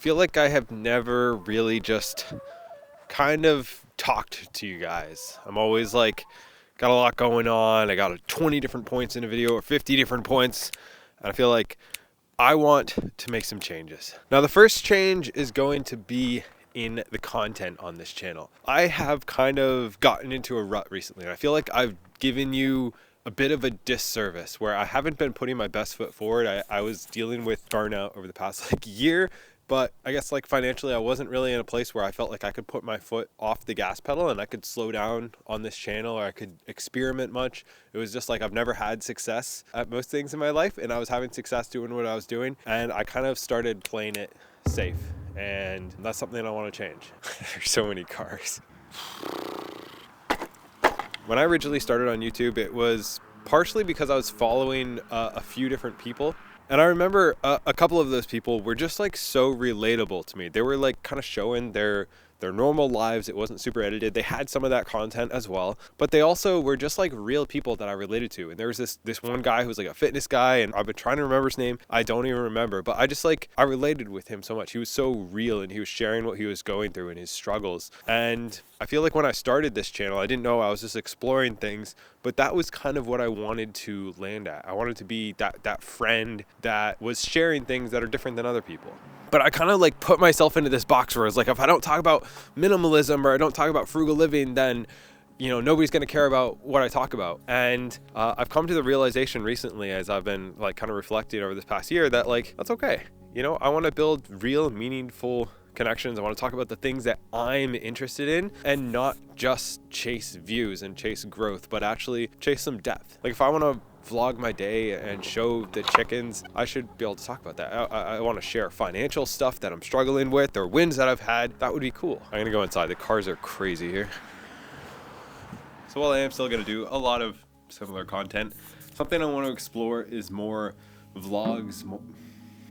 feel like I have never really just kind of talked to you guys. I'm always like, got a lot going on. I got 20 different points in a video or 50 different points. And I feel like I want to make some changes. Now, the first change is going to be in the content on this channel. I have kind of gotten into a rut recently, and I feel like I've given you a bit of a disservice where I haven't been putting my best foot forward. I was dealing with burnout over the past year, but I guess financially I wasn't really in a place where I felt like I could put my foot off the gas pedal and I could slow down on this channel, or I could experiment much. It was just like I've never had success at most things in my life, and I was having success doing what I was doing, and I kind of started playing it safe, and that's something I want to change. There's so many cars. When I originally started on YouTube, it was partially because I was following a few different people. And I remember a couple of those people were just so relatable to me. They were kind of showing their normal lives. It wasn't super edited. They had some of that content as well, but they also were just real people that I related to. And there was this one guy who was a fitness guy, and I've been trying to remember his name. I don't even remember, but I just I related with him so much. He was so real, and he was sharing what he was going through and his struggles. And I feel like when I started this channel, I didn't know, I was just exploring things, but that was kind of what I wanted to land at. I wanted to be that friend that was sharing things that are different than other people. But I kind of put myself into this box where it's if I don't talk about minimalism or I don't talk about frugal living, then nobody's going to care about what I talk about. And I've come to the realization recently, as I've been kind of reflecting over this past year, that that's okay. I want to build real, meaningful connections. I want to talk about the things that I'm interested in, and not just chase views and chase growth, but actually chase some depth. If I want to vlog my day and show the chickens, I should be able to talk about that. I want to share financial stuff that I'm struggling with, or wins that I've had. That would be cool. I'm gonna go inside. The cars are crazy here. So while I am still gonna do a lot of similar content, something I want to explore is more vlogs,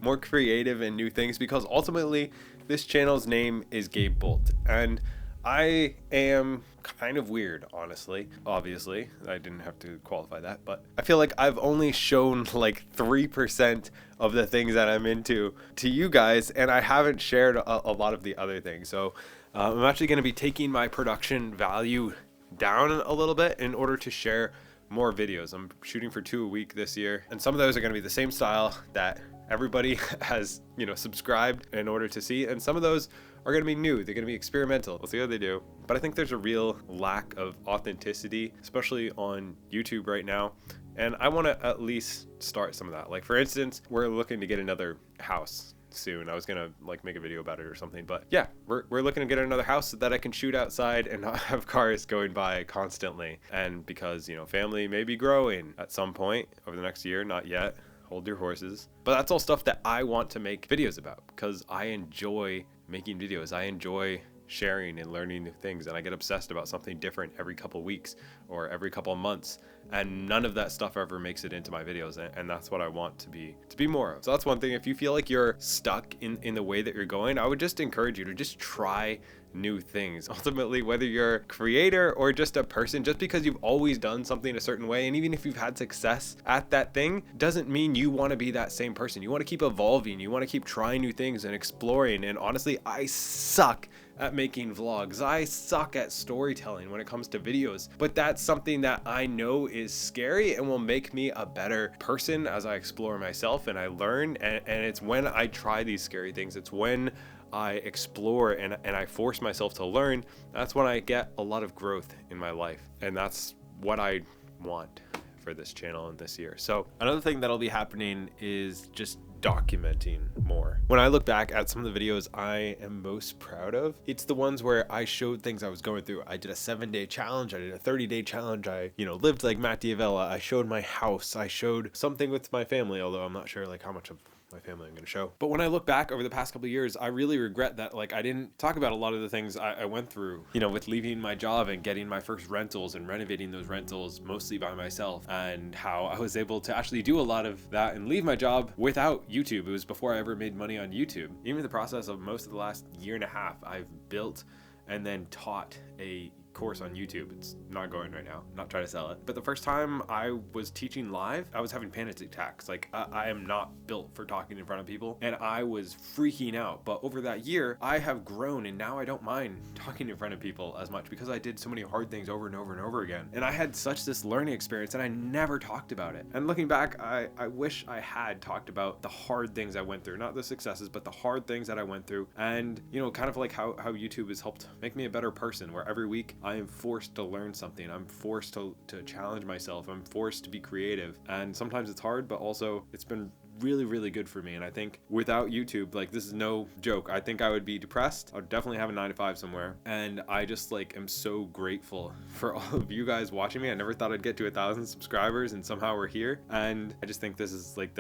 more creative and new things, because ultimately this channel's name is Gabe Bolt, and I am kind of weird, honestly. Obviously, I didn't have to qualify that, but I feel like I've only shown 3% of the things that I'm into to you guys, and I haven't shared a lot of the other things. So I'm actually going to be taking my production value down a little bit in order to share more videos. I'm shooting for 2 a week this year, and some of those are going to be the same style that everybody has subscribed in order to see, and some of those are going to be new. They're going to be experimental. We'll see how they do. But I think there's a real lack of authenticity, especially on YouTube right now, and I want to at least start some of that. For instance, we're looking to get another house soon. I was gonna make a video about it or something, but yeah, we're looking to get another house so that I can shoot outside and not have cars going by constantly. And because family may be growing at some point over the next year, not yet, hold your horses, but that's all stuff that I want to make videos about, because I enjoy making videos. I enjoy sharing and learning new things, and I get obsessed about something different every couple weeks or every couple months, and none of that stuff ever makes it into my videos, and that's what I want to be more of. So that's one thing. If you feel like you're stuck in the way that you're going, I would just encourage you to just try new things. Ultimately, whether you're a creator or just a person, just because you've always done something a certain way, and even if you've had success at that thing, doesn't mean you want to be that same person. You want to keep evolving. You want to keep trying new things and exploring. And honestly, I suck at making vlogs. I suck at storytelling when it comes to videos, but that's something that I know is scary and will make me a better person as I explore myself and I learn. And it's when I try these scary things, it's when I explore and I force myself to learn, that's when I get a lot of growth in my life. And that's what I want for this channel in this year. So another thing that'll be happening is just documenting more. When I look back at some of the videos I am most proud of, it's the ones where I showed things I was going through. I did a 7-day challenge. I did a 30-day challenge. I, lived like Matt D'Avella. I showed my house. I showed something with my family, although I'm not sure how much of my family I'm going to show. But when I look back over the past couple of years, I really regret that I didn't talk about a lot of the things I went through, with leaving my job and getting my first rentals and renovating those rentals mostly by myself, and how I was able to actually do a lot of that and leave my job without YouTube. It was before I ever made money on YouTube. Even the process of most of the last year and a half, I've built and then taught a course on YouTube. It's not going right now. I'm not trying to sell it. But the first time I was teaching live, I was having panic attacks. Like I am not built for talking in front of people, and I was freaking out. But over that year, I have grown, and now I don't mind talking in front of people as much because I did so many hard things over and over and over again. And I had such this learning experience, and I never talked about it. And looking back, I wish I had talked about the hard things I went through, not the successes, but the hard things that I went through. And you know, kind of like how YouTube has helped make me a better person, where every week I am forced to learn something. I'm forced to challenge myself. I'm forced to be creative. And sometimes it's hard, but also it's been really, really good for me. And I think without YouTube, like, this is no joke, I think I would be depressed. I would definitely have a 9-to-5 somewhere. And I just like am so grateful for all of you guys watching me. I never thought I'd get to 1,000 subscribers, and somehow we're here. And I just think this is like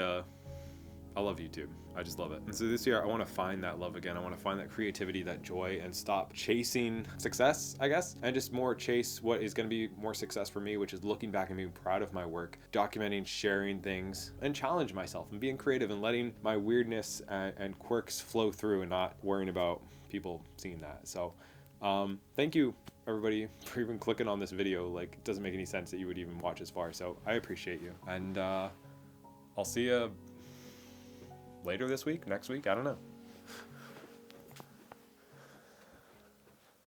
I love YouTube. I just love it. And so this year I want to find that love again. I want to find that creativity, that joy, and stop chasing success, I guess, and just more chase what is going to be more success for me, which is looking back and being proud of my work, documenting, sharing things, and challenge myself and being creative and letting my weirdness and quirks flow through and not worrying about people seeing that. So thank you everybody for even clicking on this video. Like, it doesn't make any sense that you would even watch this far. So I appreciate you. And I'll see you later this week, next week, I don't know.